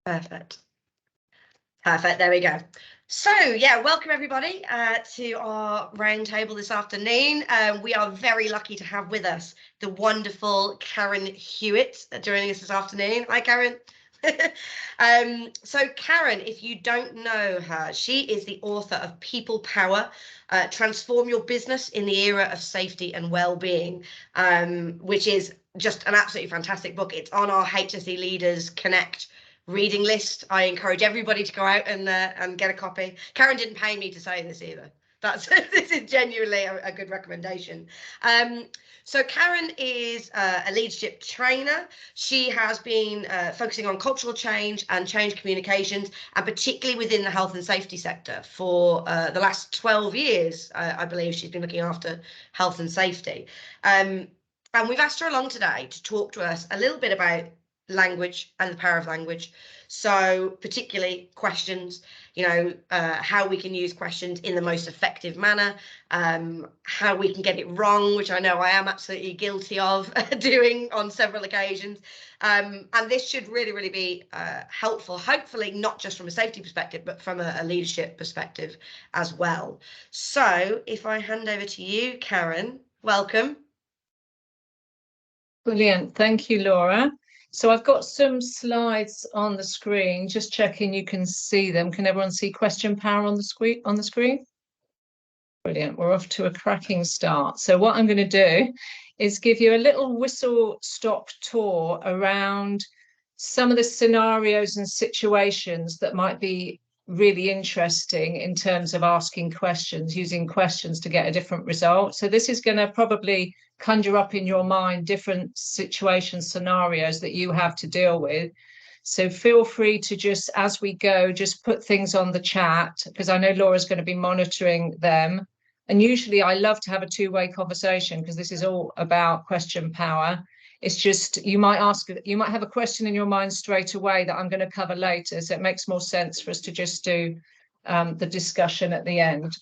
Perfect. Perfect. There we go. So, yeah, welcome everybody to our roundtable this afternoon. We are very lucky to have with us the wonderful Karen Hewitt joining us this afternoon. Hi, Karen. So Karen, if you don't know her, she is the author of People Power, Transform Your Business in the Era of Safety and Wellbeing, which is just an absolutely fantastic book. It's on our HSE Leaders Connect reading list. I encourage everybody to go out and get a copy. Karen didn't pay me to say this either. This is genuinely a good recommendation. So Karen is a leadership trainer. She has been focusing on cultural change and change communications, and particularly within the health and safety sector for the last 12 years. I believe she's been looking after health and safety. And we've asked her along today to talk to us a little bit about language and the power of language. So particularly questions, how we can use questions in the most effective manner, how we can get it wrong, which I know I am absolutely guilty of doing on several occasions. And this should really be helpful, hopefully not just from a safety perspective, but from a leadership perspective as well. So if I hand over to you, Karen, welcome. Brilliant. Thank you, Laura. So I've got some slides on the screen, just checking you can see them. Can everyone see question power on the screen? Brilliant. We're off to a cracking start. So what I'm going to do is give you a little whistle-stop tour around some of the scenarios and situations that might be really interesting in terms of asking questions, using questions to get a different result. So this is going to probably conjure up in your mind different situations, scenarios that you have to deal with. So feel free to just, as we go, just put things on the chat, because I know Laura's going to be monitoring them. And usually I love to have a two-way conversation, because this is all about question power. It's just, you might have a question in your mind straight away that I'm going to cover later. So it makes more sense for us to just do the discussion at the end.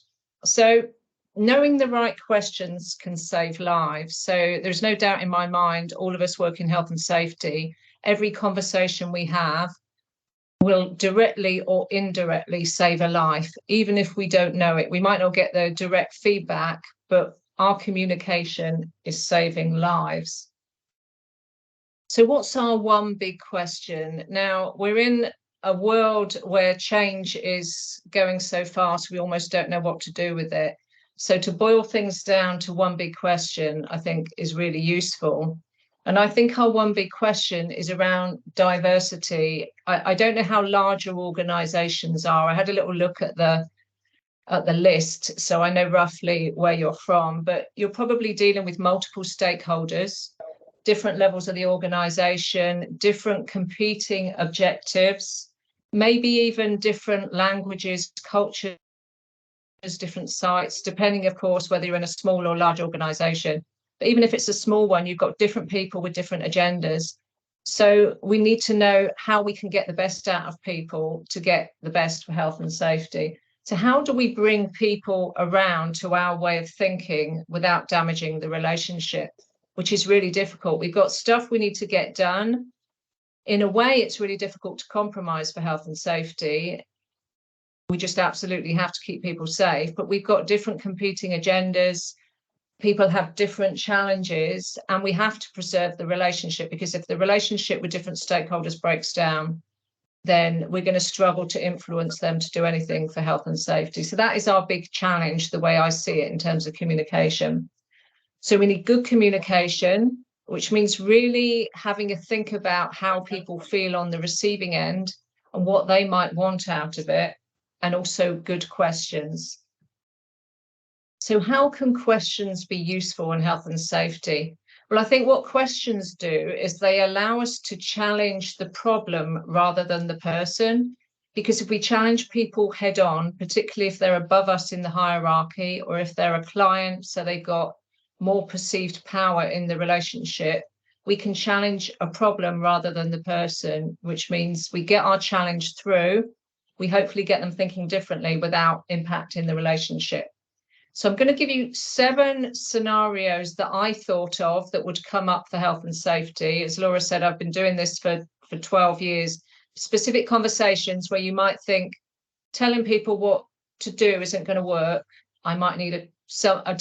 So knowing the right questions can save lives. So there's no doubt in my mind, all of us work in health and safety. Every conversation we have will directly or indirectly save a life, even if we don't know it. We might not get the direct feedback, but our communication is saving lives. So what's our one big question? Now, we're in a world where change is going so fast, we almost don't know what to do with it. So to boil things down to one big question, I think is really useful. And I think our one big question is around diversity. I don't know how large your organizations are. I had a little look at the list, so I know roughly where you're from, but you're probably dealing with multiple stakeholders, different levels of the organization, different competing objectives, maybe even different languages, cultures, different sites, depending, of course, whether you're in a small or large organization. But even if it's a small one, you've got different people with different agendas. So we need to know how we can get the best out of people to get the best for health and safety. So how do we bring people around to our way of thinking without damaging the relationship, which is really difficult. We've got stuff we need to get done. In a way, it's really difficult to compromise for health and safety. We just absolutely have to keep people safe, but we've got different competing agendas. People have different challenges, and we have to preserve the relationship, because if the relationship with different stakeholders breaks down, then we're going to struggle to influence them to do anything for health and safety. So that is our big challenge, the way I see it in terms of communication. So we need good communication, which means really having a think about how people feel on the receiving end and what they might want out of it, and also good questions. So how can questions be useful in health and safety? Well, I think what questions do is they allow us to challenge the problem rather than the person. Because if we challenge people head on, particularly if they're above us in the hierarchy, or if they're a client, so they've got more perceived power in the relationship, we can challenge a problem rather than the person, which means we get our challenge through. We hopefully get them thinking differently without impacting the relationship. So I'm going to give you 7 scenarios that I thought of that would come up for health and safety. As Laura said, I've been doing this for 12 years. specific conversations where you might think telling people what to do isn't going to work. I might need a slightly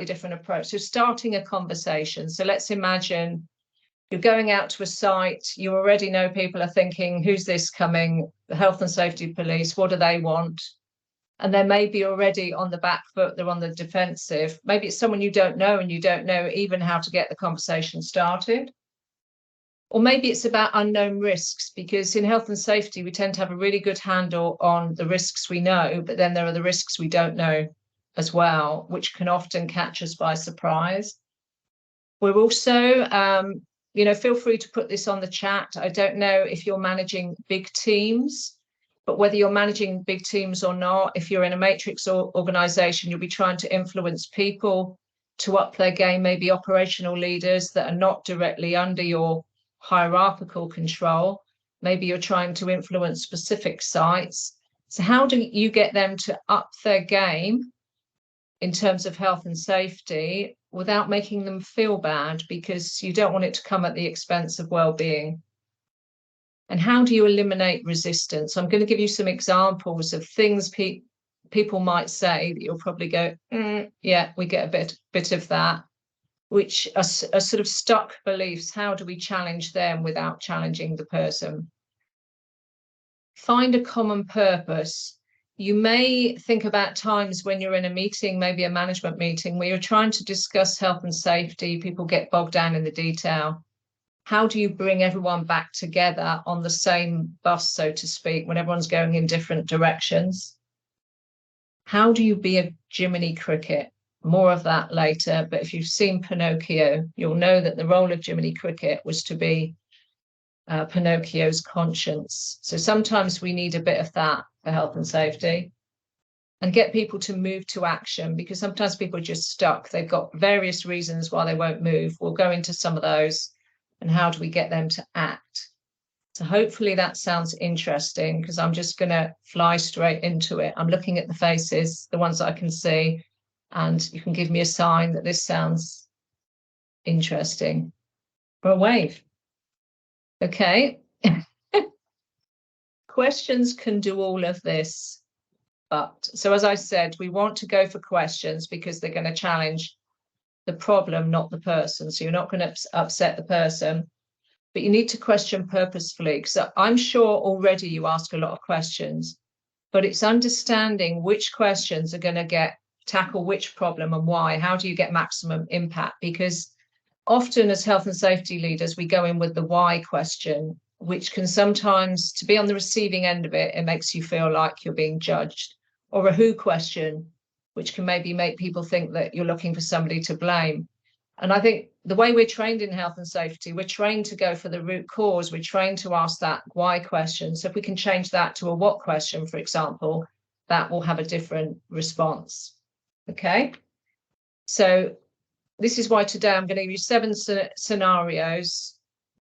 different approach. So starting a conversation. So let's imagine you're going out to a site, you already know people are thinking, who's this coming? The health and safety police, what do they want? And they're maybe already on the back foot, they're on the defensive. Maybe it's someone you don't know and you don't know even how to get the conversation started. Or maybe it's about unknown risks, because in health and safety, we tend to have a really good handle on the risks we know, but then there are the risks we don't know as well, which can often catch us by surprise. We're also, feel free to put this on the chat. I don't know if you're managing big teams, but whether you're managing big teams or not, if you're in a matrix organization, you'll be trying to influence people to up their game, maybe operational leaders that are not directly under your hierarchical control. Maybe you're trying to influence specific sites. So how do you get them to up their game in terms of health and safety without making them feel bad, because you don't want it to come at the expense of well-being? And how do you eliminate resistance? I'm going to give you some examples of things people might say that you'll probably go, yeah, we get a bit of that, which are sort of stuck beliefs. How do we challenge them without challenging the person? Find a common purpose. You may think about times when you're in a meeting, maybe a management meeting, where you're trying to discuss health and safety, people get bogged down in the detail. How do you bring everyone back together on the same bus, so to speak, when everyone's going in different directions? How do you be a Jiminy Cricket? More of that later, but if you've seen Pinocchio, you'll know that the role of Jiminy Cricket was to be Pinocchio's conscience. So sometimes we need a bit of that for health and safety, and get people to move to action, because sometimes people are just stuck. They've got various reasons why they won't move. We'll go into some of those, and how do we get them to act? So hopefully that sounds interesting, because I'm just going to fly straight into it. I'm looking at the faces, the ones that I can see, and you can give me a sign that this sounds interesting. For a wave. Okay. Questions can do all of this. But so as I said, we want to go for questions because they're going to challenge the problem, not the person. So you're not going to upset the person, but you need to question purposefully. Because I'm sure already you ask a lot of questions, but it's understanding which questions are going to tackle which problem and why. How do you get maximum impact? Because often as health and safety leaders, we go in with the why question, which can sometimes, to be on the receiving end of it, it makes you feel like you're being judged. Or a who question, which can maybe make people think that you're looking for somebody to blame. And I think the way we're trained in health and safety, we're trained to go for the root cause. We're trained to ask that why question. So if we can change that to a what question, for example, that will have a different response. Okay. So this is why today I'm going to give you 7 scenarios.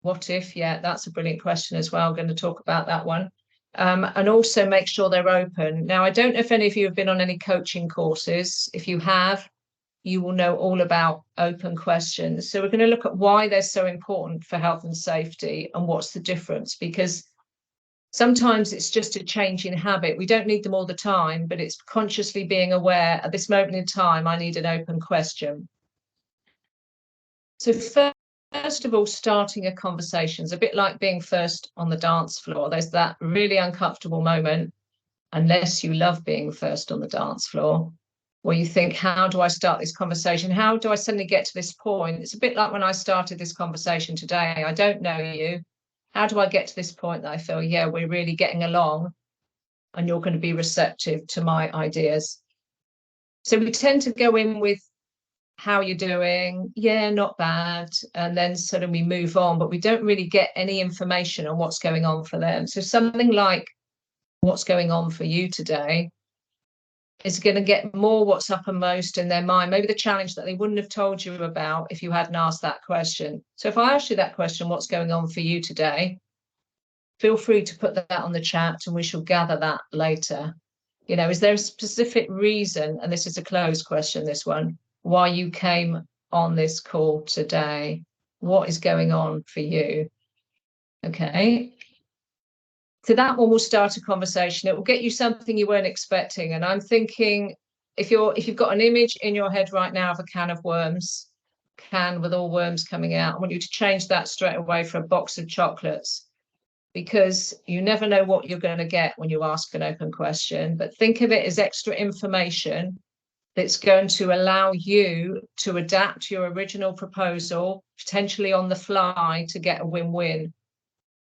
What if? Yeah, that's a brilliant question as well. I'm going to talk about that one. And also make sure they're open. Now, I don't know if any of you have been on any coaching courses. If you have, you will know all about open questions. So we're going to look at why they're so important for health and safety and what's the difference, because sometimes it's just a change in habit. We don't need them all the time, but it's consciously being aware at this moment in time, I need an open question. So first of all, starting a conversation is a bit like being first on the dance floor. There's that really uncomfortable moment, unless you love being first on the dance floor, where you think, how do I start this conversation? How do I suddenly get to this point? It's a bit like when I started this conversation today. I don't know you. How do I get to this point that I feel, yeah, we're really getting along and you're going to be receptive to my ideas? So we tend to go in with, how you're doing? Yeah, not bad. And then sort of we move on, but we don't really get any information on what's going on for them. So something like, what's going on for you today, is going to get more what's uppermost in their mind, maybe the challenge that they wouldn't have told you about if you hadn't asked that question. So if I ask you that question, what's going on for you today, feel free to put that on the chat and we shall gather that later. You know, is there a specific reason, and this is a closed question, this one, why you came on this call today? What is going on for you? Okay. So that one will start a conversation. It will get you something you weren't expecting. And I'm thinking, if you've got an image in your head right now of a can of worms, can with all worms coming out, I want you to change that straight away for a box of chocolates, because you never know what you're going to get when you ask an open question. But think of it as extra information that's going to allow you to adapt your original proposal, potentially on the fly, to get a win-win.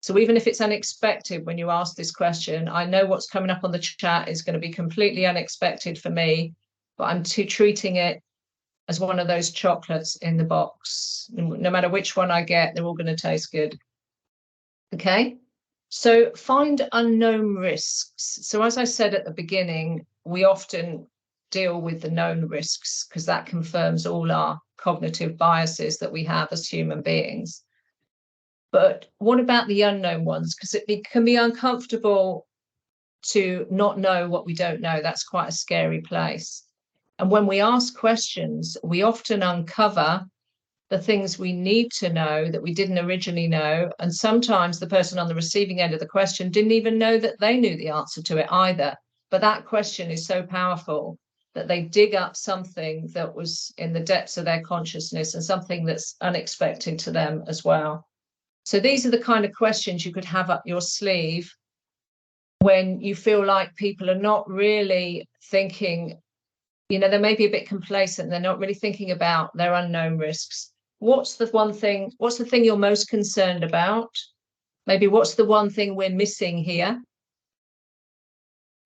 So even if it's unexpected when you ask this question, I know what's coming up on the chat is going to be completely unexpected for me, but I'm treating it as one of those chocolates in the box. No matter which one I get, they're all going to taste good. Okay, so find unknown risks. So as I said at the beginning, we often deal with the known risks because that confirms all our cognitive biases that we have as human beings. But what about the unknown ones? Because it can be uncomfortable to not know what we don't know. That's quite a scary place. And when we ask questions, we often uncover the things we need to know that we didn't originally know. And sometimes the person on the receiving end of the question didn't even know that they knew the answer to it either. But that question is so powerful that they dig up something that was in the depths of their consciousness and something that's unexpected to them as well. So these are the kind of questions you could have up your sleeve when you feel like people are not really thinking, you know, they may be a bit complacent. They're not really thinking about their unknown risks. What's the thing you're most concerned about? Maybe what's the one thing we're missing here?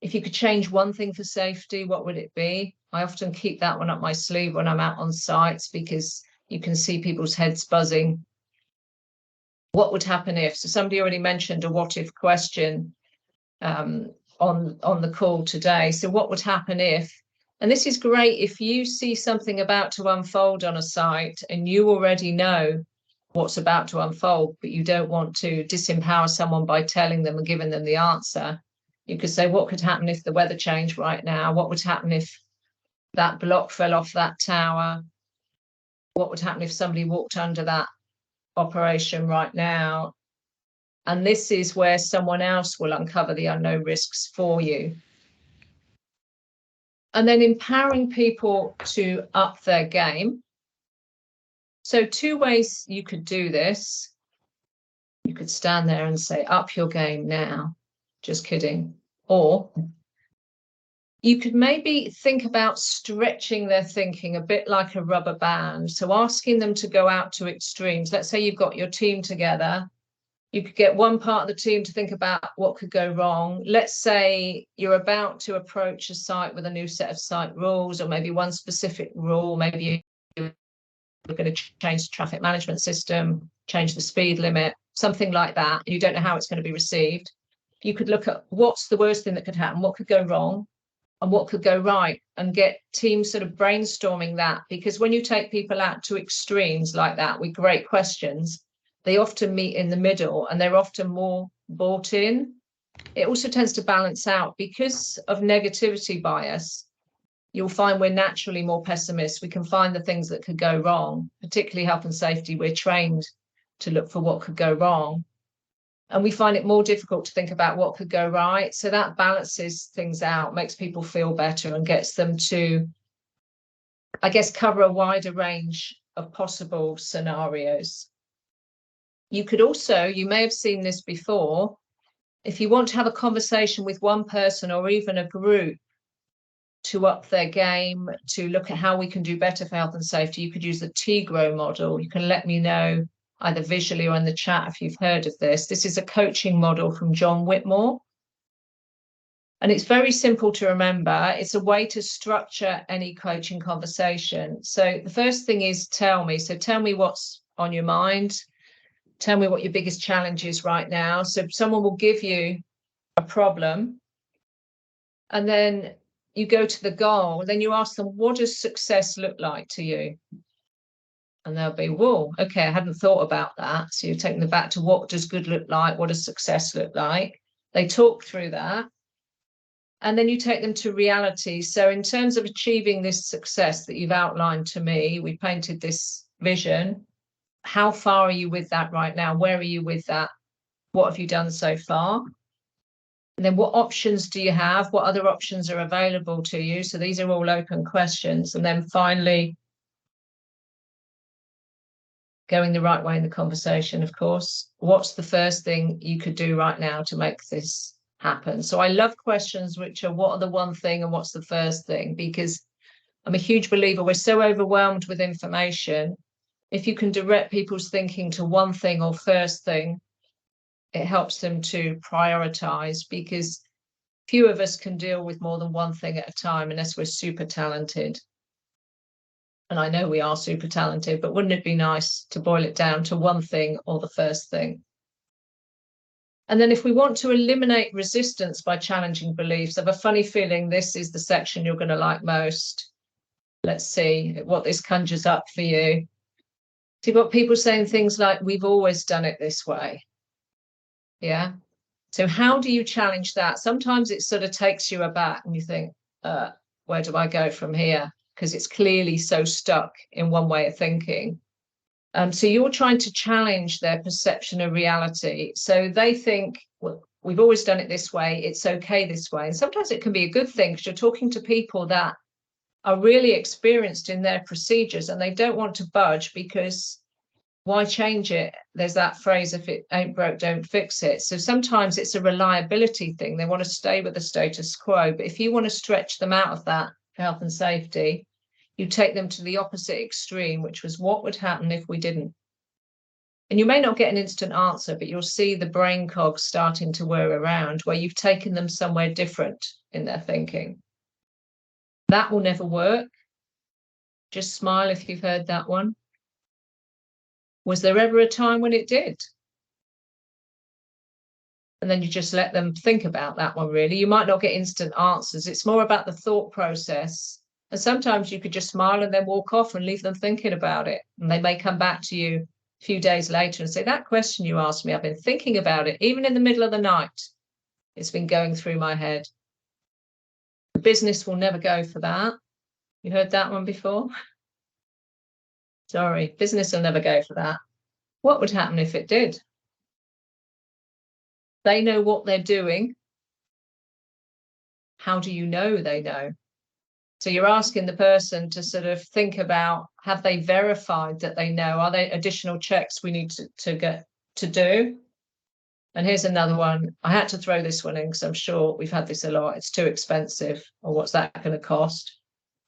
If you could change one thing for safety, what would it be? I often keep that one up my sleeve when I'm out on sites because you can see people's heads buzzing. What would happen if? So somebody already mentioned a what if question on the call today. So what would happen if? And this is great if you see something about to unfold on a site and you already know what's about to unfold, but you don't want to disempower someone by telling them and giving them the answer. You could say, what could happen if the weather changed right now? What would happen if that block fell off that tower? What would happen if somebody walked under that operation right now? And this is where someone else will uncover the unknown risks for you. And then empowering people to up their game. So 2 ways you could do this. You could stand there and say, up your game now. Just kidding. Or you could maybe think about stretching their thinking a bit like a rubber band. So asking them to go out to extremes. Let's say you've got your team together. You could get one part of the team to think about what could go wrong. Let's say you're about to approach a site with a new set of site rules, or maybe one specific rule. Maybe you're going to change the traffic management system, change the speed limit, something like that. You don't know how it's going to be received. You could look at what's the worst thing that could happen, what could go wrong, and what could go right, and get teams sort of brainstorming that. Because when you take people out to extremes like that with great questions, they often meet in the middle and they're often more bought in. It also tends to balance out because of negativity bias. You'll find we're naturally more pessimists. We can find the things that could go wrong, particularly health and safety. We're trained to look for what could go wrong. And we find it more difficult to think about what could go right. So that balances things out, makes people feel better and gets them to, I guess, cover a wider range of possible scenarios. You could also, you may have seen this before, if you want to have a conversation with one person or even a group to up their game, to look at how we can do better for health and safety, you could use the TGROW model. You can let me know either visually or in the chat if you've heard of this. This is a coaching model from John Whitmore. And it's very simple to remember. It's a way to structure any coaching conversation. So the first thing is tell me. So tell me what's on your mind. Tell me what your biggest challenge is right now. So someone will give you a problem and then you go to the goal. Then you ask them, what does success look like to you? And they'll be, whoa, okay, I hadn't thought about that. So you're taking them back to what does good look like? What does success look like? They talk through that. And then you take them to reality. So in terms of achieving this success that you've outlined to me, we painted this vision. How far are you with that right now? Where are you with that? What have you done so far? And then what options do you have? What other options are available to you? So these are all open questions. And then finally, going the right way in the conversation, of course. What's the first thing you could do right now to make this happen? So I love questions which are what are the one thing and what's the first thing, because I'm a huge believer we're so overwhelmed with information. If you can direct people's thinking to one thing or first thing, it helps them to prioritize, because few of us can deal with more than one thing at a time unless we're super talented. And I know we are super talented, but wouldn't it be nice to boil it down to one thing or the first thing? And then if we want to eliminate resistance by challenging beliefs, I have a funny feeling this is the section you're going to like most. Let's see what this conjures up for you. So you've got people saying things like, we've always done it this way. Yeah. So how do you challenge that? Sometimes it sort of takes you aback and you think, where do I go from here? Because it's clearly so stuck in one way of thinking. So you're trying to challenge their perception of reality. So they think, well, we've always done it this way. It's okay this way. And sometimes it can be a good thing because you're talking to people that are really experienced in their procedures and they don't want to budge, because why change it? There's that phrase, if it ain't broke, don't fix it. So sometimes it's a reliability thing. They want to stay with the status quo. But if you want to stretch them out of that for health and safety, you take them to the opposite extreme, which was what would happen if we didn't. And you may not get an instant answer, but you'll see the brain cogs starting to whir around where you've taken them somewhere different in their thinking. That will never work. Just smile if you've heard that one. Was there ever a time when it did? And then you just let them think about that one, really. You might not get instant answers. It's more about the thought process. And sometimes you could just smile and then walk off and leave them thinking about it. And they may come back to you a few days later and say, that question you asked me, I've been thinking about it, even in the middle of the night. It's been going through my head. The business will never go for that. You heard that one before? Sorry, business will never go for that. What would happen if it did? They know what they're doing. How do you know they know? So you're asking the person to sort of think about, have they verified that they know? Are there additional checks we need to get to do? And here's another one. I had to throw this one in because I'm sure we've had this a lot. It's too expensive. Or what's that going to cost?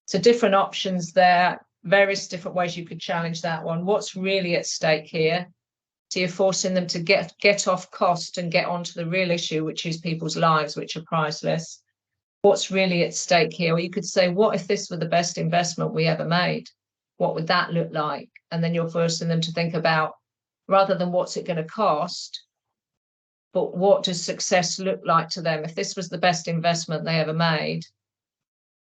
So different options there, various different ways you could challenge that one. What's really at stake here? So you're forcing them to get off cost and get onto the real issue, which is people's lives, which are priceless. What's really at stake here? Or you could say, what if this were the best investment we ever made? What would that look like? And then you're forcing them to think about, rather than what's it going to cost, but what does success look like to them? If this was the best investment they ever made,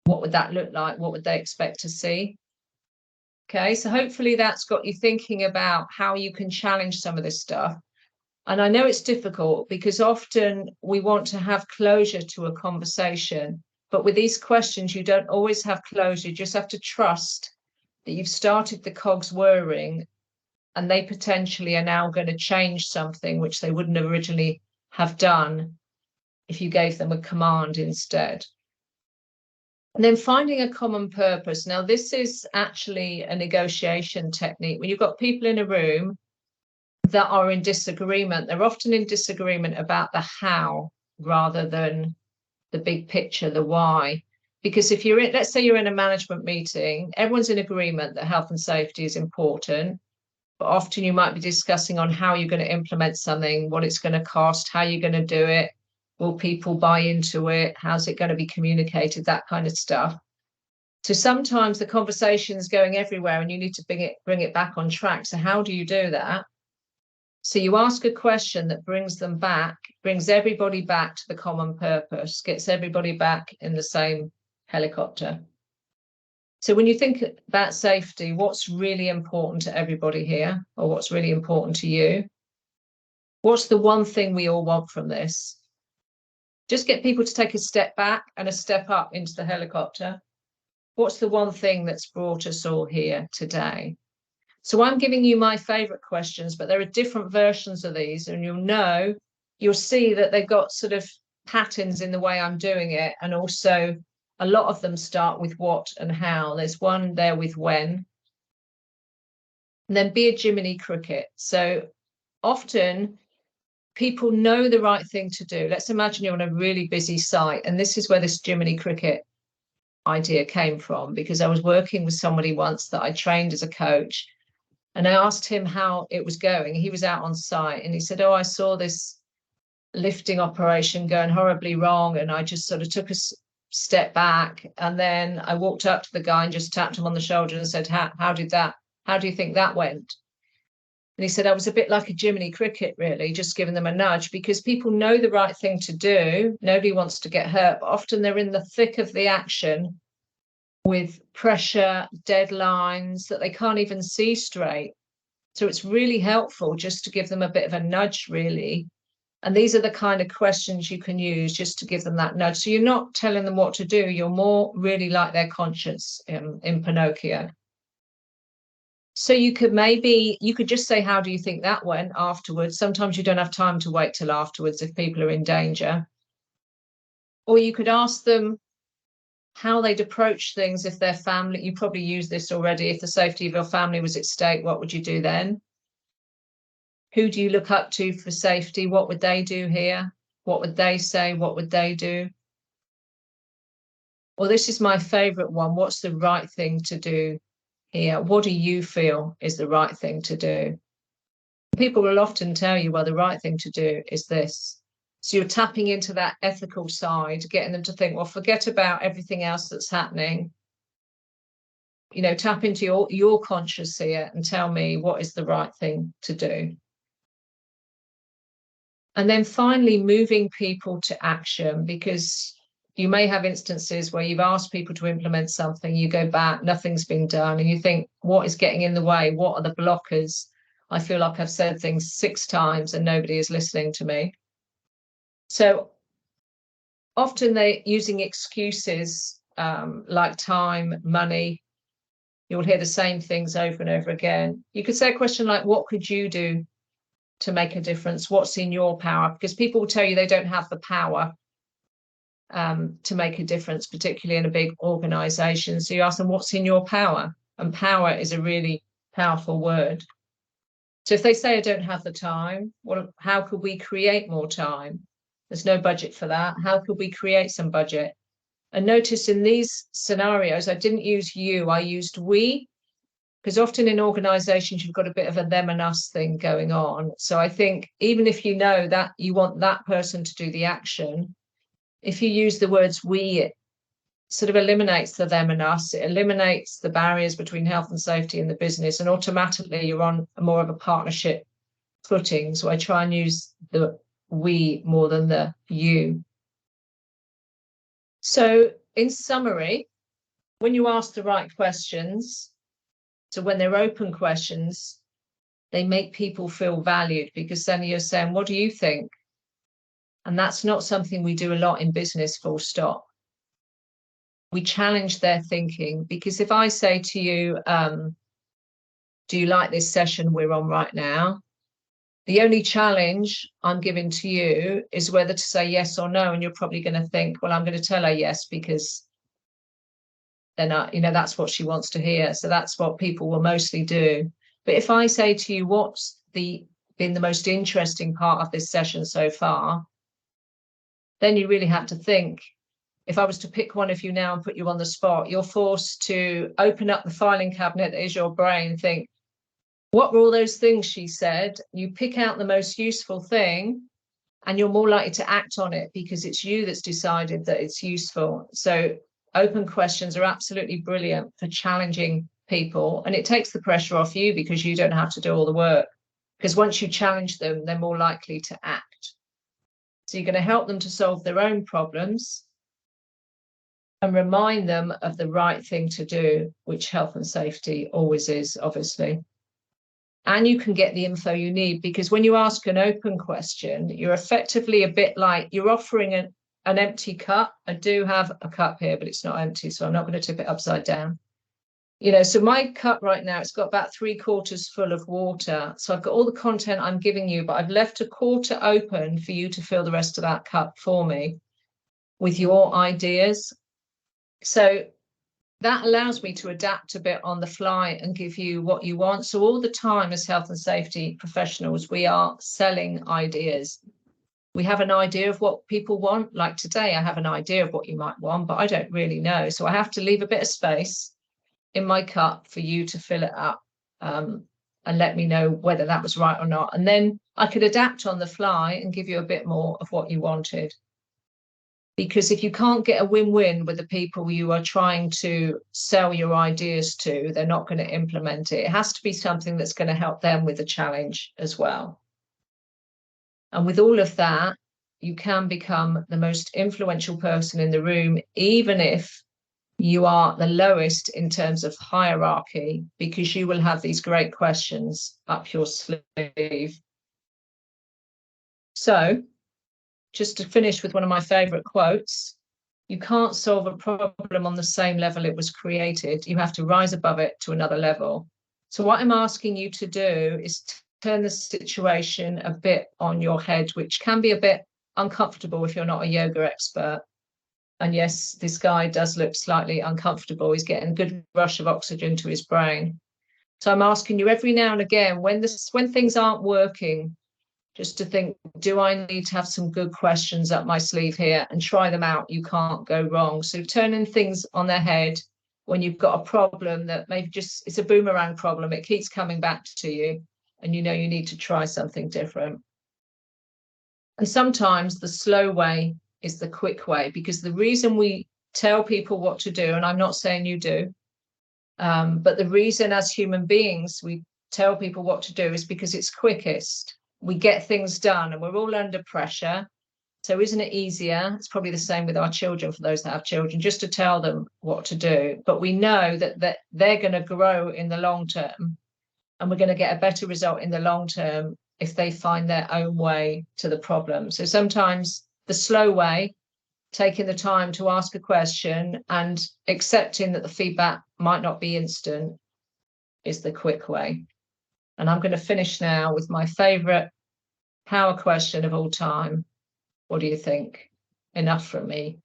what would that look like? What would they expect to see? Okay, so hopefully that's got you thinking about how you can challenge some of this stuff. And I know it's difficult because often we want to have closure to a conversation, but with these questions, you don't always have closure. You just have to trust that you've started the cogs whirring and they potentially are now going to change something which they wouldn't originally have done if you gave them a command instead. And then finding a common purpose. Now, this is actually a negotiation technique. When you've got people in a room that are in disagreement, they're often in disagreement about the how rather than the big picture, the why. Because if you're in, let's say you're in a management meeting, everyone's in agreement that health and safety is important, but often you might be discussing on how you're going to implement something, what it's going to cost, how you're going to do it. Will people buy into it? How's it going to be communicated? That kind of stuff. So sometimes the conversation's going everywhere and you need to bring it back on track. So how do you do that? So you ask a question that brings them back, brings everybody back to the common purpose, gets everybody back in the same helicopter. So when you think about safety, what's really important to everybody here, or what's really important to you? What's the one thing we all want from this? Just get people to take a step back and a step up into the helicopter. What's the one thing that's brought us all here today? So I'm giving you my favorite questions, but there are different versions of these, and you'll see that they've got sort of patterns in the way I'm doing it, and also a lot of them start with what and how. There's one there with when. And then be a Jiminy Cricket. So often people know the right thing to do. Let's imagine you're on a really busy site, and this is where this Jiminy Cricket idea came from, because I was working with somebody once that I trained as a coach, and I asked him how it was going. He was out on site and he said, oh, I saw this lifting operation going horribly wrong, and I just sort of took a step back, and then I walked up to the guy and just tapped him on the shoulder and said, how do you think that went? And he said, I was a bit like a Jiminy Cricket, really, just giving them a nudge, because people know the right thing to do. Nobody wants to get hurt, but often they're in the thick of the action with pressure, deadlines that they can't even see straight. So it's really helpful just to give them a bit of a nudge, really. And these are the kind of questions you can use just to give them that nudge. So you're not telling them what to do. You're more really like their conscience in Pinocchio. So you could just say, how do you think that went afterwards? Sometimes you don't have time to wait till afterwards if people are in danger. Or you could ask them how they'd approach things if their family, you probably used this already, if the safety of your family was at stake, what would you do then? Who do you look up to for safety? What would they do here? What would they say? What would they do? Well, this is my favorite one. What's the right thing to do here? What do you feel is the right thing to do? People will often tell you, well, the right thing to do is this. So you're tapping into that ethical side, getting them to think, well, forget about everything else that's happening. You know, tap into your conscious here and tell me what is the right thing to do. And then finally, moving people to action, because you may have instances where you've asked people to implement something, you go back, nothing's been done, and you think, what is getting in the way? What are the blockers? I feel like I've said things 6 times and nobody is listening to me. So often they're using excuses like time, money. You'll hear the same things over and over again. You could say a question like, what could you do to make a difference? What's in your power? Because people will tell you they don't have the power to make a difference, particularly in a big organization. So you ask them, what's in your power? And power is a really powerful word. So if they say, I don't have the time, well, how could we create more time? There's no budget for that. How could we create some budget? And notice in these scenarios, I didn't use you, I used we, because often in organizations, you've got a bit of a them and us thing going on. So I think even if you know that you want that person to do the action, if you use the words we, it sort of eliminates the them and us. It eliminates the barriers between health and safety in the business, and automatically you're on more of a partnership footing. So I try and use the we more than the you. So in summary, when you ask the right questions, so when they're open questions, they make people feel valued, because then you're saying, what do you think? And that's not something we do a lot in business, full stop. We challenge their thinking, because if I say to you, do you like this session we're on right now? The only challenge I'm giving to you is whether to say yes or no. And you're probably going to think, well, I'm going to tell her yes, because then, that's what she wants to hear. So that's what people will mostly do. But if I say to you, what's been the most interesting part of this session so far, then you really have to think. If I was to pick one of you now and put you on the spot, you're forced to open up the filing cabinet that is your brain, think, what were all those things she said? You pick out the most useful thing, and you're more likely to act on it because it's you that's decided that it's useful. So open questions are absolutely brilliant for challenging people, and it takes the pressure off you because you don't have to do all the work. Because once you challenge them, they're more likely to act. So you're going to help them to solve their own problems and remind them of the right thing to do, which health and safety always is, obviously. And you can get the info you need, because when you ask an open question, you're effectively a bit like you're offering an empty cup. I do have a cup here, but it's not empty, so I'm not going to tip it upside down. You know, so my cup right now, it's got about 3/4 full of water. So I've got all the content I'm giving you, but I've left a quarter open for you to fill the rest of that cup for me with your ideas. So that allows me to adapt a bit on the fly and give you what you want. So all the time as health and safety professionals, we are selling ideas. We have an idea of what people want. Like today, I have an idea of what you might want, but I don't really know. So I have to leave a bit of space in my cup for you to fill it up, and let me know whether that was right or not. And then I could adapt on the fly and give you a bit more of what you wanted. Because if you can't get a win-win with the people you are trying to sell your ideas to, they're not going to implement it. It has to be something that's going to help them with the challenge as well. And with all of that, you can become the most influential person in the room, even if you are the lowest in terms of hierarchy, because you will have these great questions up your sleeve. So, just to finish with one of my favorite quotes, you can't solve a problem on the same level it was created. You have to rise above it to another level. So what I'm asking you to do is turn the situation a bit on your head, which can be a bit uncomfortable if you're not a yoga expert. And yes, this guy does look slightly uncomfortable. He's getting a good rush of oxygen to his brain. So I'm asking you every now and again, when things aren't working, just to think, do I need to have some good questions up my sleeve here, and try them out? You can't go wrong. So turning things on their head when you've got a problem that maybe just, it's a boomerang problem. It keeps coming back to you and you know you need to try something different. And sometimes the slow way is the quick way, because the reason we tell people what to do, and I'm not saying you do, but the reason as human beings we tell people what to do is because it's quickest. We get things done and we're all under pressure. So isn't it easier? It's probably the same with our children, for those that have children, just to tell them what to do. But we know that they're going to grow in the long term, and we're going to get a better result in the long term if they find their own way to the problem. So sometimes the slow way, taking the time to ask a question and accepting that the feedback might not be instant, is the quick way. And I'm going to finish now with my favorite power question of all time. What do you think? Enough from me.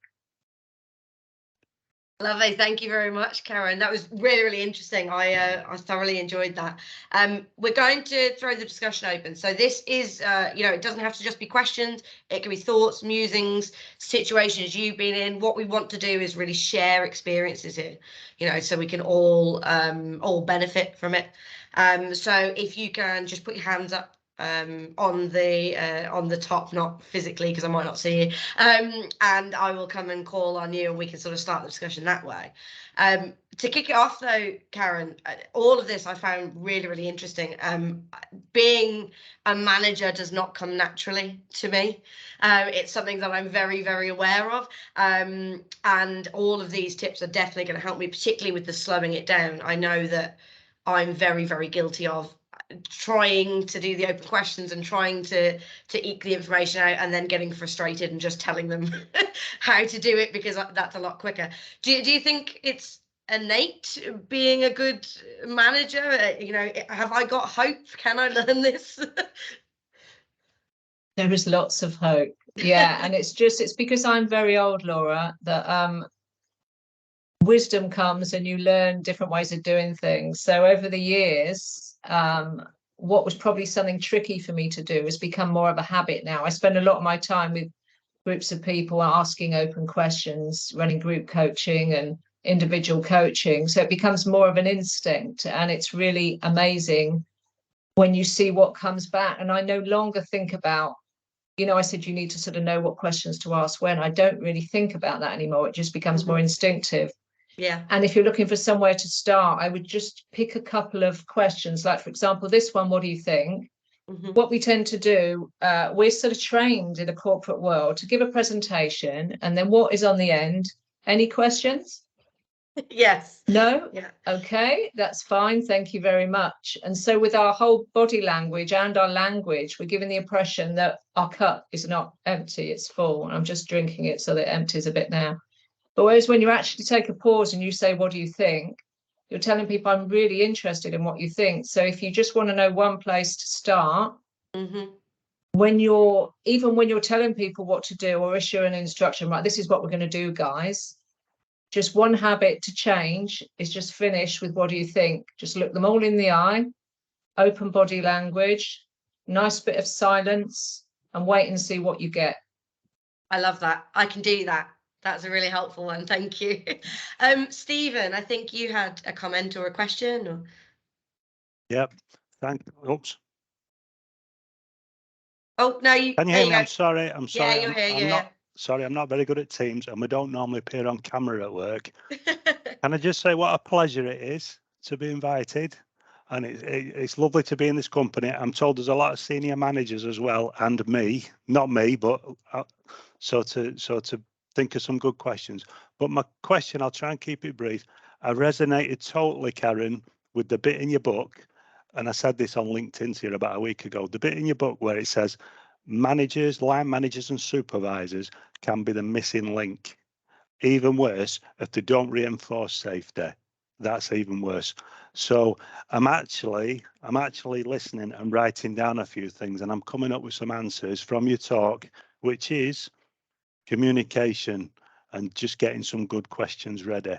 Lovely, thank you very much, Karen. That was really, really interesting. I thoroughly enjoyed that. We're going to throw the discussion open. So this is, it doesn't have to just be questions. It can be thoughts, musings, situations you've been in. What we want to do is really share experiences here, so we can all benefit from it. So if you can just put your hands up on the top, not physically because I might not see you, and I will come and call on you and we can sort of start the discussion that way. To kick it off though, Karen, all of this I found really, really interesting. Being a manager does not come naturally to me. It's something that I'm very, very aware of, and all of these tips are definitely going to help me, particularly with the slowing it down. I know that I'm very, very guilty of trying to do the open questions and trying to eke the information out and then getting frustrated and just telling them how to do it, because that's a lot quicker. Do you think it's innate being a good manager? Have I got hope? Can I learn this? There is lots of hope. Yeah. And it's because I'm very old, Laura, that wisdom comes and you learn different ways of doing things. So over the years, what was probably something tricky for me to do has become more of a habit now. I spend a lot of my time with groups of people asking open questions, running group coaching and individual coaching. So it becomes more of an instinct, and it's really amazing when you see what comes back. And I no longer think about, I said you need to sort of know what questions to ask when. I don't really think about that anymore. It just becomes more instinctive. Yeah. And if you're looking for somewhere to start, I would just pick a couple of questions. Like, for example, this one, what do you think? What we tend to do, we're sort of trained in a corporate world to give a presentation, and then what is on the end? Any questions? Yes. No? Yeah. Okay, that's fine. Thank you very much. And so with our whole body language and our language, we're giving the impression that our cup is not empty, it's full. And I'm just drinking it so that it empties a bit now. But whereas when you actually take a pause and you say, what do you think? You're telling people, I'm really interested in what you think. So if you just want to know one place to start, when you're telling people what to do or issue an instruction, right, this is what we're going to do, guys. Just one habit to change is just finish with, what do you think? Just look them all in the eye, open body language, nice bit of silence, and wait and see what you get. I love that. I can do that. That's a really helpful one. Thank you. Stephen, I think you had a comment or a question. Or... Yep. Oops. Oh, no, Can you hear me? I'm sorry. I'm sorry. Yeah, you're here. I'm not sorry. I'm not very good at Teams, and we don't normally appear on camera at work. Can I just say what a pleasure it is to be invited? And it's lovely to be in this company. I'm told there's a lot of senior managers as well, and me, not me, but so to think of some good questions. But my question, I'll try and keep it brief. I resonated totally, Karen, with the bit in your book, and I said this on LinkedIn to you about a week ago. The bit in your book where it says managers, line managers, and supervisors can be the missing link. Even worse, if they don't reinforce safety, that's even worse. So I'm actually listening and writing down a few things, and I'm coming up with some answers from your talk, which is communication and just getting some good questions ready.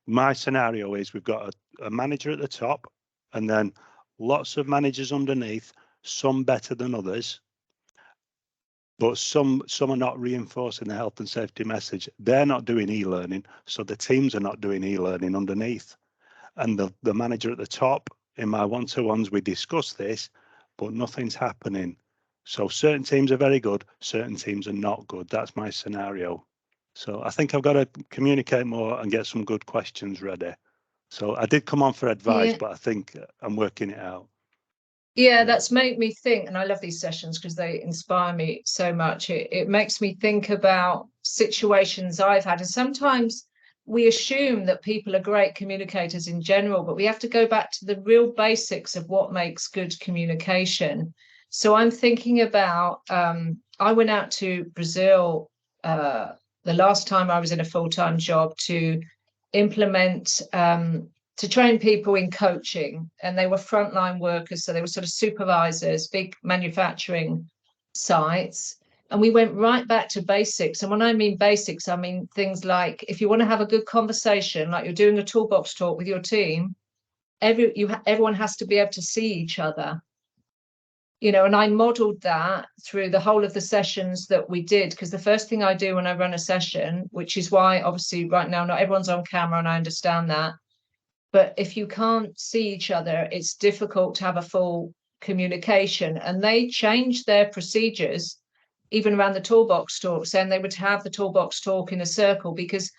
My scenario is we've got a manager at the top, and then lots of managers underneath, some better than others. But some are not reinforcing the health and safety message. They're not doing e-learning, so the teams are not doing e-learning underneath. And the manager at the top, in my one-to-ones, we discuss this, but nothing's happening. So certain teams are very good, certain teams are not good. That's my scenario. So I think I've got to communicate more and get some good questions ready. So I did come on for advice, but I think I'm working it out. Yeah, that's made me think, and I love these sessions because they inspire me so much. It makes me think about situations I've had, and sometimes we assume that people are great communicators in general, but we have to go back to the real basics of what makes good communication. So I'm thinking about, I went out to Brazil the last time I was in a full-time job to implement to train people in coaching, and they were frontline workers, so they were sort of supervisors, big manufacturing sites, and we went right back to basics. And when I mean basics, I mean things like, if you want to have a good conversation, like you're doing a toolbox talk with your team, everyone has to be able to see each other, you know. And I modeled that through the whole of the sessions that we did, because the first thing I do when I run a session, which is why obviously right now not everyone's on camera, and I understand that, but if you can't see each other, it's difficult to have a full communication. And they changed their procedures, even around the toolbox talk, saying they would have the toolbox talk in a circle, because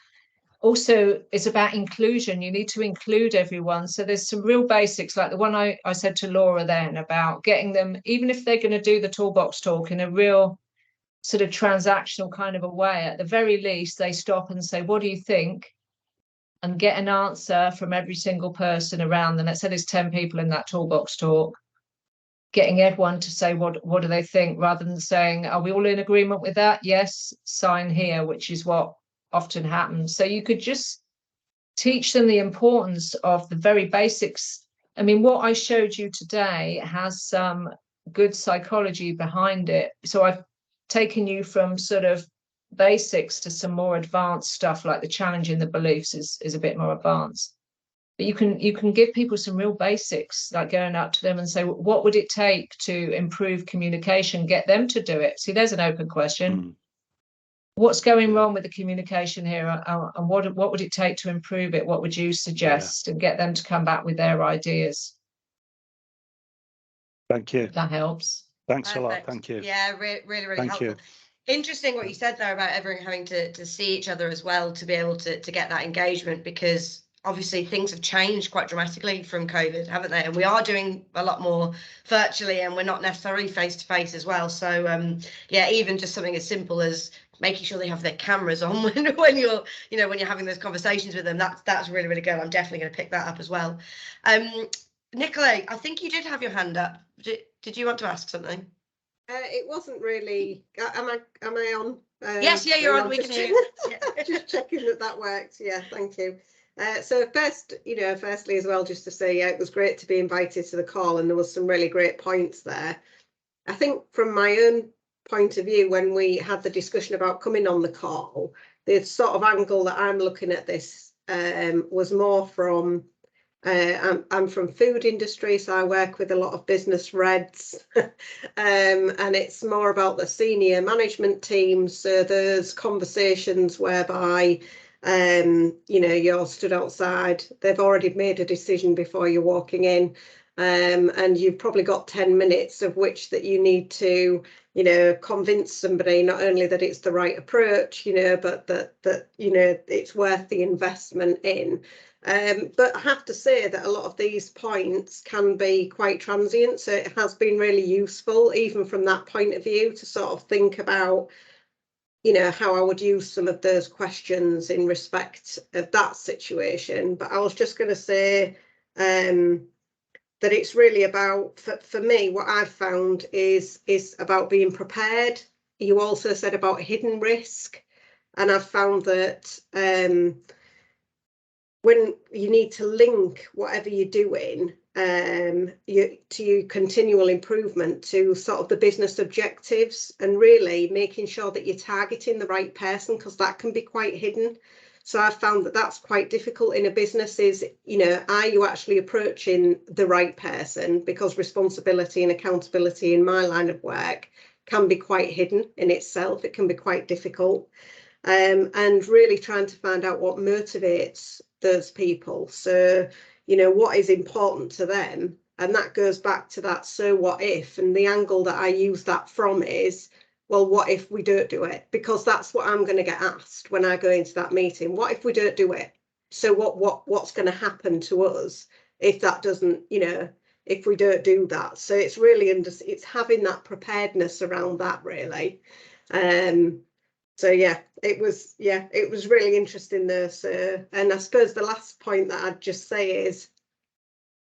also it's about inclusion. You need to include everyone. So there's some real basics, like the one I said to Laura then about getting them, even if they're going to do the toolbox talk in a real sort of transactional kind of a way, at the very least, they stop and say, what do you think? And get an answer from every single person around them. Let's say there's 10 people in that toolbox talk, getting everyone to say what do they think, rather than saying, are we all in agreement with that? Yes, sign here, which is what often happens. So you could just teach them the importance of the very basics. I mean, what I showed you today has some good psychology behind it. So I've taken you from sort of basics to some more advanced stuff, like the challenging the beliefs is a bit more advanced. But you can give people some real basics, like going up to them and say, what would it take to improve communication? Get them to do it. See, there's an open question. What's going wrong with the communication here, and what would it take to improve it? What would you suggest? And get them to come back with their ideas. Thank you. If that helps. Thanks a lot. Thank you. Yeah, really helpful. You. Interesting what you said there about everyone having to see each other as well to be able to get that engagement, because obviously things have changed quite dramatically from COVID, haven't they? And we are doing a lot more virtually, and we're not necessarily face to face as well. So yeah, even just something as simple as making sure they have their cameras on when you're, you know, when you're having those conversations with them, that's really good. I'm definitely going to pick that up as well. Nicola, I think you did have your hand up. Did you want to ask something? It wasn't really. Am I on? Yes, yeah, you're on. We can hear you. Just checking that works. Yeah, thank you. So firstly as well, just to say, it was great to be invited to the call, and there was some really great points there. I think from my own point of view, when we had the discussion about coming on the call, the sort of angle that I'm looking at this was more from, I'm from food industry, so I work with a lot of business reds, and it's more about the senior management teams. So there's conversations whereby you're stood outside, they've already made a decision before you're walking in, and you've probably got 10 minutes of which that you need to, convince somebody not only that it's the right approach, but that it's worth the investment in. But I have to say that a lot of these points can be quite transient, so it has been really useful, even from that point of view, to sort of think about how I would use some of those questions in respect of that situation. But I was just going to say that it's really about, for me, what I've found is about being prepared. You also said about hidden risk, and I've found that when you need to link whatever you're doing to your continual improvement to sort of the business objectives, and really making sure that you're targeting the right person, because that can be quite hidden. So I've found that that's quite difficult in a business, is, are you actually approaching the right person? Because responsibility and accountability in my line of work can be quite hidden in itself. It can be quite difficult. And really trying to find out what motivates those people. So, what is important to them? And that goes back to that, so what if? And the angle that I use that from is, well, what if we don't do it? Because that's what I'm going to get asked when I go into that meeting. What if we don't do it? So what's going to happen to us if that doesn't, if we don't do that? So it's really, it's having that preparedness around that, really. So yeah, it was really interesting there. So, and I suppose the last point that I'd just say is,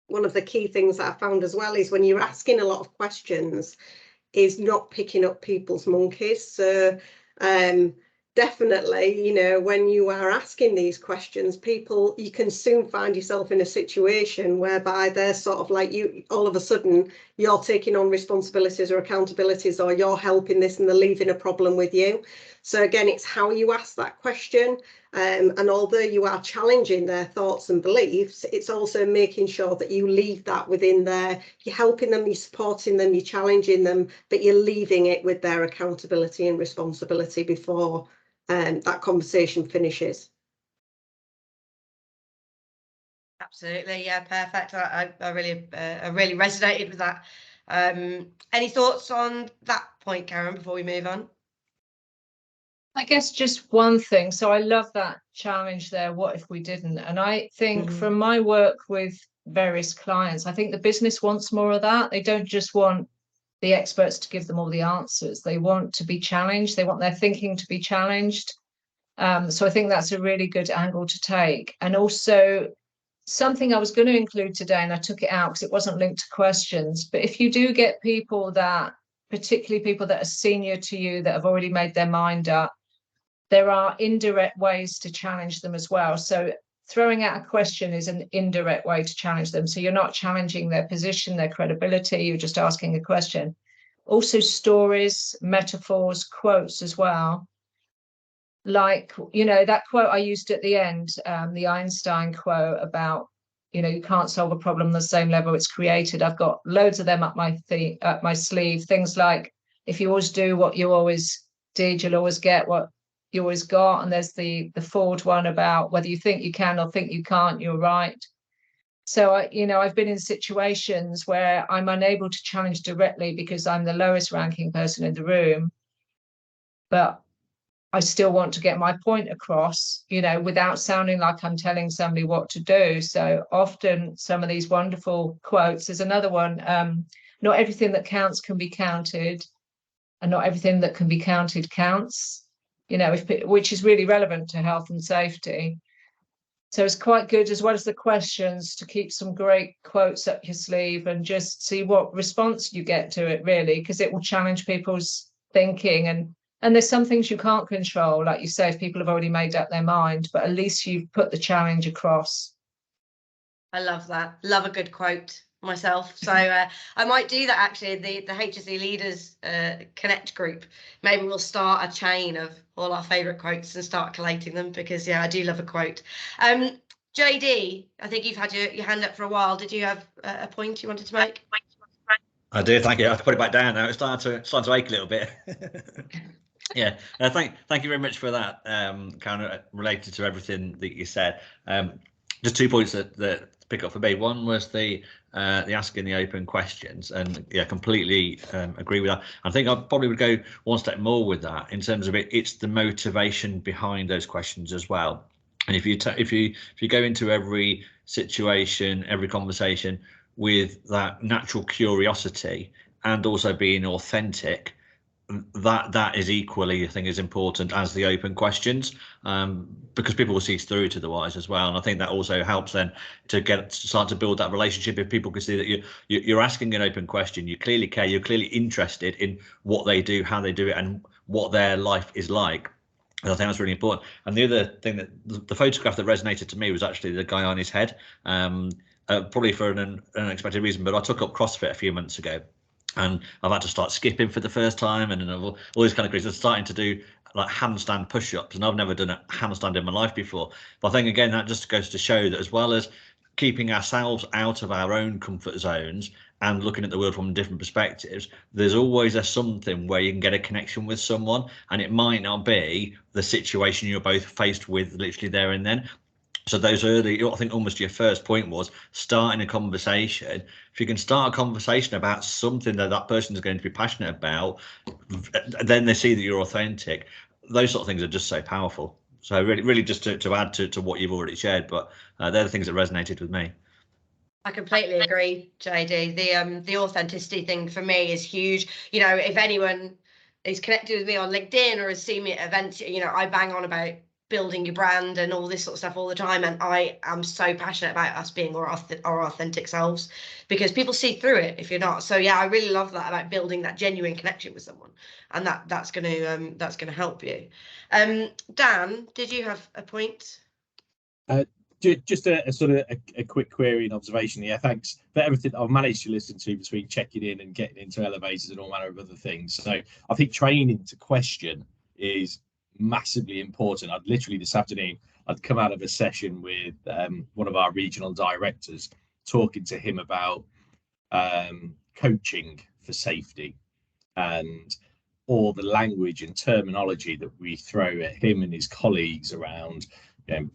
one of the key things that I found as well is when you're asking a lot of questions, is not picking up people's monkeys. So definitely, when you are asking these questions, you can soon find yourself in a situation whereby they're sort of like, you, all of a sudden you're taking on responsibilities or accountabilities, or you're helping this and they're leaving a problem with you. So again, it's how you ask that question. And although you are challenging their thoughts and beliefs, it's also making sure that you leave that within you're helping them, you're supporting them, you're challenging them, but you're leaving it with their accountability and responsibility before that conversation finishes. Absolutely, yeah, perfect. I really resonated with that. Any thoughts on that point, Karen, before we move on? I guess just one thing. So I love that challenge there. What if we didn't? And I think from my work with various clients, I think the business wants more of that. They don't just want the experts to give them all the answers. They want to be challenged. They want their thinking to be challenged. So I think that's a really good angle to take. And also something I was going to include today, and I took it out because it wasn't linked to questions. But if you do get people that, particularly people that are senior to you, that have already made their mind up, there are indirect ways to challenge them as well. So throwing out a question is an indirect way to challenge them. So you're not challenging their position, their credibility, you're just asking a question. Also stories, metaphors, quotes as well. Like, that quote I used at the end, the Einstein quote about, you can't solve a problem on the same level it's created. I've got loads of them up my sleeve. Things like, if you always do what you always did, you'll always get what you always got. And there's the Ford one about whether you think you can or think you can't, you're right. So I've been in situations where I'm unable to challenge directly because I'm the lowest ranking person in the room, but I still want to get my point across, without sounding like I'm telling somebody what to do. So often some of these wonderful quotes, there's another one, not everything that counts can be counted, and not everything that can be counted counts, which is really relevant to health and safety. So it's quite good, as well as the questions, to keep some great quotes up your sleeve and just see what response you get to it, really, because it will challenge people's thinking and And there's some things you can't control, like you say, if people have already made up their mind, but at least you've put the challenge across. I love that. Love a good quote myself. So I might do that actually. The HSE Leaders Connect group. Maybe we'll start a chain of all our favourite quotes and start collating them, because yeah, I do love a quote. JD, I think you've had your hand up for a while. Did you have a point you wanted to make? I do, thank you. I have to put it back down now. It's starting to ache a little bit. Yeah, thank you very much for that, Karen, related to everything that you said. Just 2 points that pick up for me. One was the asking the open questions, and yeah, completely agree with that. I think I probably would go one step more with that in terms of it's the motivation behind those questions as well. And if you go into every situation, every conversation with that natural curiosity and also being authentic, that is equally, I think, as important as the open questions, because people will see through it otherwise as well. And I think that also helps then to start to build that relationship. If people can see that you're asking an open question, you clearly care, you're clearly interested in what they do, how they do it, and what their life is like. And I think that's really important. And the other thing, that the photograph that resonated to me was actually the guy on his head, probably for an unexpected reason. But I took up CrossFit a few months ago, and I've had to start skipping for the first time, and all these kind of crazy. I'm starting to do like handstand push-ups, and I've never done a handstand in my life before. But I think again that just goes to show that as well as keeping ourselves out of our own comfort zones and looking at the world from different perspectives, there's always something where you can get a connection with someone, and it might not be the situation you're both faced with literally there and then. So those early, I think almost your first point was starting a conversation. If you can start a conversation about something that person is going to be passionate about, then they see that you're authentic. Those sort of things are just so powerful. So really just to add to what you've already shared, but they're the things that resonated with me. I completely agree, JD. The authenticity thing for me is huge. You know, if anyone is connected with me on LinkedIn or has seen me at events, you know, I bang on about building your brand and all this sort of stuff all the time, and I am so passionate about us being our authentic selves, because people see through it if you're not. So yeah, I really love that about building that genuine connection with someone, and that's gonna help you. Dan, did you have a point? Just a sort of a quick query and observation. Yeah, thanks for everything I've managed to listen to between checking in and getting into elevators and all manner of other things. So I think training to question is massively important. I'd literally this afternoon, I'd come out of a session with one of our regional directors, talking to him about coaching for safety and all the language and terminology that we throw at him and his colleagues around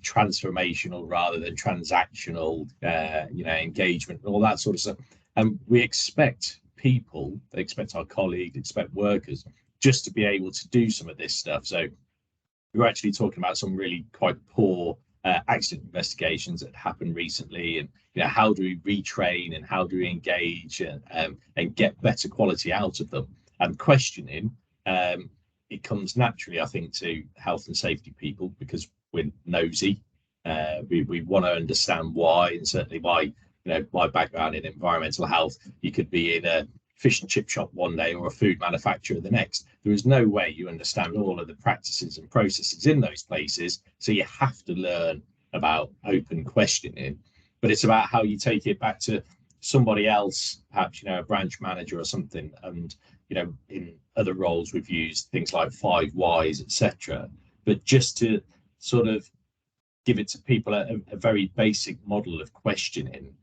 transformational rather than transactional, engagement and all that sort of stuff. And we expect people, they expect our colleagues, expect workers just to be able to do some of this stuff. So we were actually talking about some really quite poor accident investigations that happened recently, and how do we retrain and how do we engage and get better quality out of them. And questioning, it comes naturally, I think, to health and safety people, because we're nosy. We want to understand why, and certainly why, my background in environmental health, you could be in a fish and chip shop one day or a food manufacturer the next. There is no way you understand all of the practices and processes in those places. So you have to learn about open questioning, but it's about how you take it back to somebody else, perhaps, a branch manager or something. And, in other roles, we've used things like 5 whys, etc. But just to sort of give it to people a very basic model of questioning,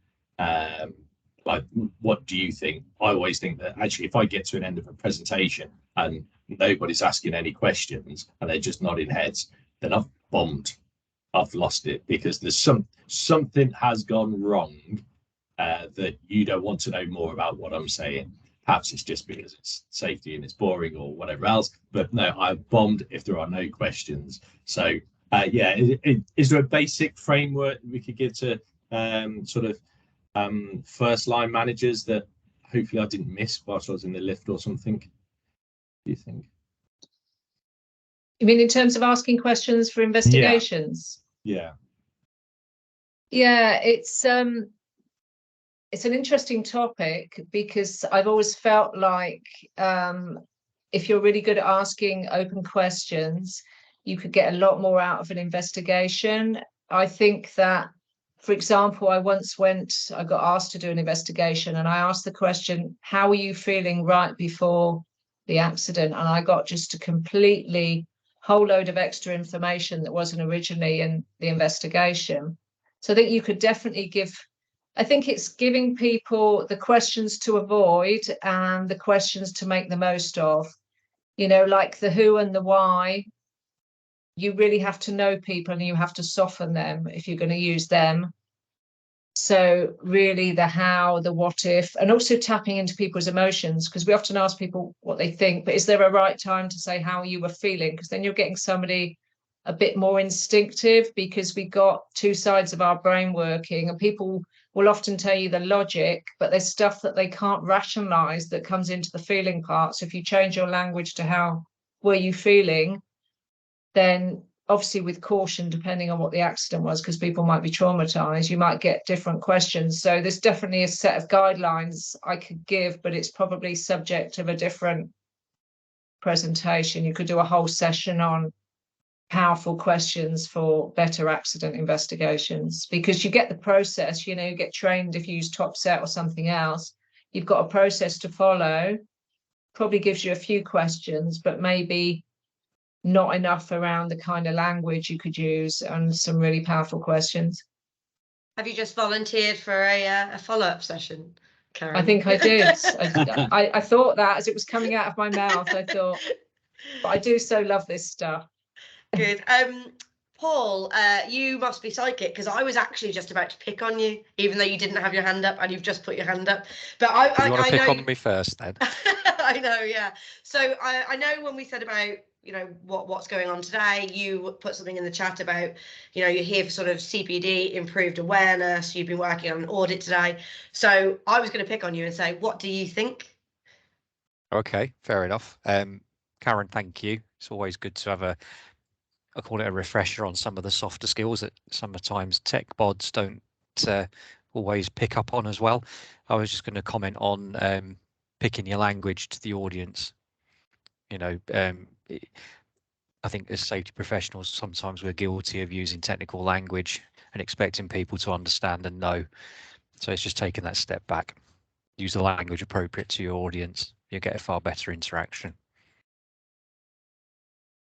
like, what do you think? I always think that actually, if I get to an end of a presentation and nobody's asking any questions and they're just nodding heads, then I've bombed. I've lost it, because there's something has gone wrong that you don't want to know more about what I'm saying. Perhaps it's just because it's safety and it's boring or whatever else. But no, I've bombed if there are no questions. So is there a basic framework we could give to sort of first line managers that hopefully I didn't miss whilst I was in the lift or something? Do you think? You mean in terms of asking questions for investigations? Yeah. Yeah, it's an interesting topic, because I've always felt like if you're really good at asking open questions, you could get a lot more out of an investigation. I think that, for example, I got asked to do an investigation, and I asked the question, how were you feeling right before the accident? And I got just a completely whole load of extra information that wasn't originally in the investigation. So I think you could definitely I think it's giving people the questions to avoid and the questions to make the most of, like the who and the why. You really have to know people and you have to soften them if you're going to use them. So really the how, the what if, and also tapping into people's emotions, because we often ask people what they think, but is there a right time to say how you were feeling? Because then you're getting somebody a bit more instinctive, because we got two sides of our brain working, and people will often tell you the logic, but there's stuff that they can't rationalize that comes into the feeling part. So if you change your language to how were you feeling, then obviously with caution, depending on what the accident was, because people might be traumatized, you might get different questions. So there's definitely a set of guidelines I could give, but it's probably subject of a different presentation. You could do a whole session on powerful questions for better accident investigations, because you get the process, you get trained if you use Topset or something else. You've got a process to follow, probably gives you a few questions, but maybe not enough around the kind of language you could use and some really powerful questions. Have you just volunteered for a follow-up session, Karen? I think I did. I thought that as it was coming out of my mouth, I thought, but I do so love this stuff. Good. Paul, you must be psychic, because I was actually just about to pick on you, even though you didn't have your hand up and you've just put your hand up. But you want to pick on me first, then? I know, yeah. So I know when we said about what's going on today, you put something in the chat about you're here for sort of CPD, improved awareness. You've been working on an audit today. So I was going to pick on you and say, what do you think? Okay, fair enough. Karen, thank you. It's always good to have I call it a refresher on some of the softer skills that sometimes tech bods don't always pick up on as well. I was just going to comment on picking your language to the audience. I think as safety professionals, sometimes we're guilty of using technical language and expecting people to understand and know. So it's just taking that step back. Use the language appropriate to your audience. You'll get a far better interaction.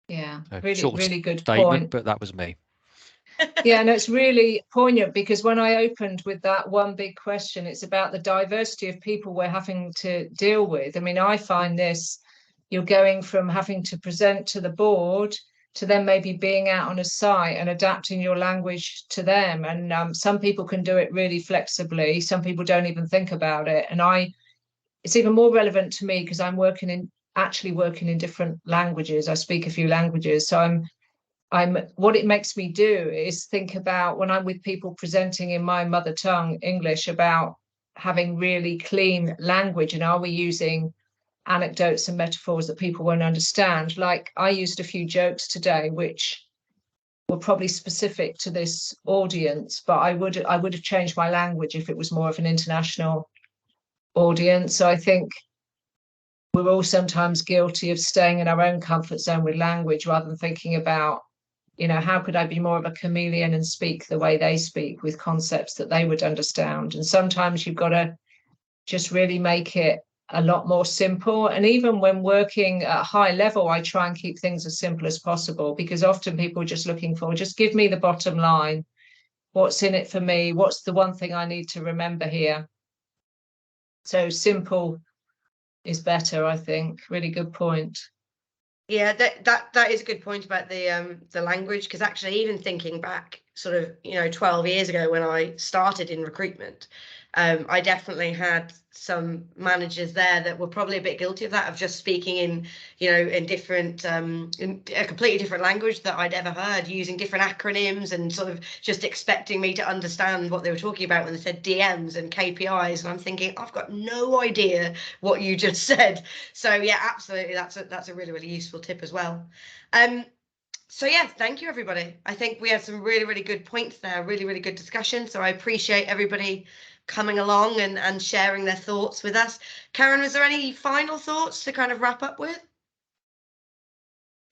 Yeah, So really good statement, point. but that was me. Yeah, no, it's really poignant, because when I opened with that one big question, it's about the diversity of people we're having to deal with. I mean, I find this, you're going from having to present to the board to then maybe being out on a site and adapting your language to them. And some people can do it really flexibly. Some people don't even think about it. And it's even more relevant to me because I'm actually working in different languages. I speak a few languages. So what it makes me do is think about when I'm with people presenting in my mother tongue, English, about having really clean language, and are we using anecdotes and metaphors that people won't understand? Like I used a few jokes today, which were probably specific to this audience, but I would have changed my language if it was more of an international audience. So I think we're all sometimes guilty of staying in our own comfort zone with language rather than thinking about, how could I be more of a chameleon and speak the way they speak with concepts that they would understand? And sometimes you've got to just really make it a lot more simple. And even when working at high level, I try and keep things as simple as possible, because often people are just looking for, just give me the bottom line. What's in it for me? What's the one thing I need to remember here? So simple is better, I think. Really good point. Yeah, that is a good point about the language, because actually even thinking back sort of 12 years ago when I started in recruitment, I definitely had some managers there that were probably a bit guilty of that, of just speaking in in different in a completely different language that I'd ever heard, using different acronyms and sort of just expecting me to understand what they were talking about when they said DMs and KPIs, and I'm thinking, I've got no idea what you just said. So yeah, absolutely, that's a really, really useful tip as well. So yeah, thank you everybody. I think we had some really, really good points there, really, really good discussion. So I appreciate everybody coming along and sharing their thoughts with us. Karen, was there any final thoughts to kind of wrap up with?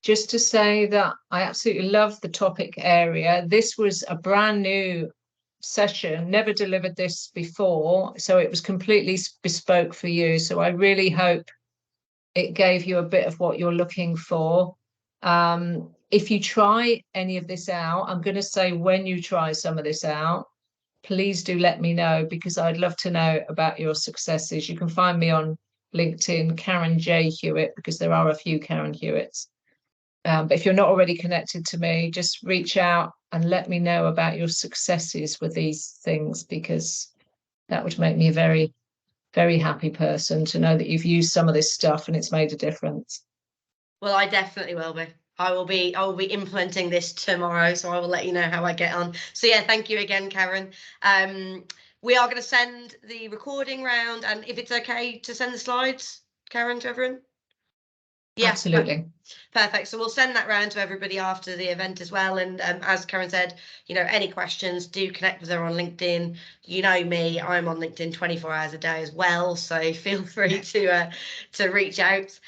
just to say that I absolutely love the topic area. This was a brand new session, never delivered this before, so it was completely bespoke for you. So I really hope it gave you a bit of what you're looking for. If you try any of this out, I'm going to say when you try some of this out, please do let me know, because I'd love to know about your successes. You can find me on LinkedIn, Karen J Hewitt, because there are a few Karen Hewitts. But if you're not already connected to me, just reach out and let me know about your successes with these things, because that would make me a very, very happy person to know that you've used some of this stuff and it's made a difference. Well, I definitely will be. I will be implementing this tomorrow, so I will let you know how I get on. So yeah, thank you again, Karen. We are going to send the recording round, and if it's okay to send the slides, Karen, to everyone. Yeah, absolutely. Perfect. So we'll send that round to everybody after the event as well. And as Karen said, you know, any questions, do connect with her on LinkedIn. You know me, I'm on LinkedIn 24 hours a day as well. So feel free to reach out.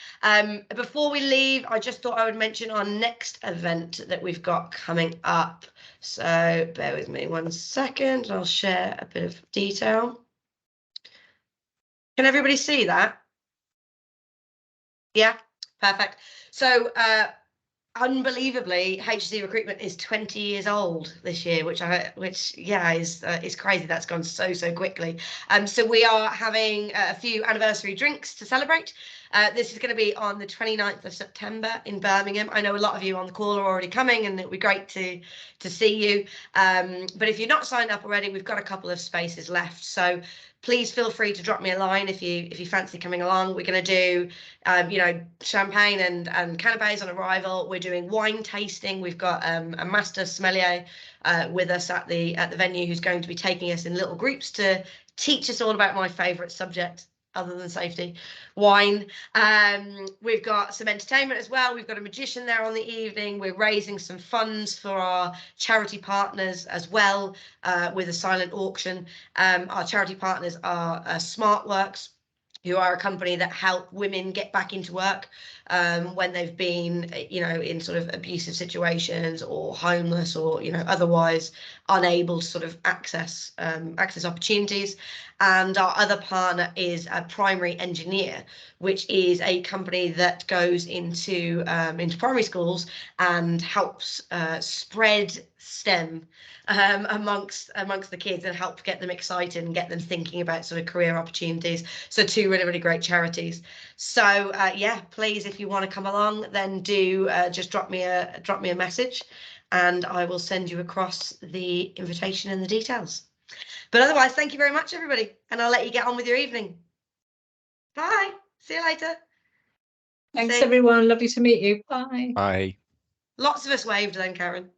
Before we leave, I just thought I would mention our next event that we've got coming up. So bear with me 1 second. I'll share a bit of detail. Can everybody see that? Yeah, perfect. So unbelievably, HSE Recruitment is 20 years old this year, which yeah is crazy. That's gone so quickly. So we are having a few anniversary drinks to celebrate. This is going to be on the 29th of September in Birmingham. I know a lot of you on the call are already coming, and it'll be great to see you. But if you're not signed up already, we've got a couple of spaces left. So please feel free to drop me a line if you fancy coming along. We're going to do, you know, champagne and canapés on arrival. We're doing wine tasting. We've got a master sommelier with us at the venue, who's going to be taking us in little groups to teach us all about my favourite subject other than safety, wine. We've got some entertainment as well. We've got a magician there on the evening. We're raising some funds for our charity partners as well, with a silent auction. Our charity partners are SmartWorks, who are a company that help women get back into work when they've been, you know, in sort of abusive situations or homeless, or, you know, otherwise unable to sort of access opportunities. And our other partner is a Primary Engineer, which is a company that goes into primary schools and helps spread STEM amongst the kids, and help get them excited and get them thinking about sort of career opportunities. So two really great charities. So yeah, please, if you want to come along, then do just drop me a message, and I will send you across the invitation and the details. But otherwise, thank you very much, everybody, and I'll let you get on with your evening. Bye. See you later. Thanks, everyone. Lovely to meet you. Bye. Bye. Lots of us waved then, Karen.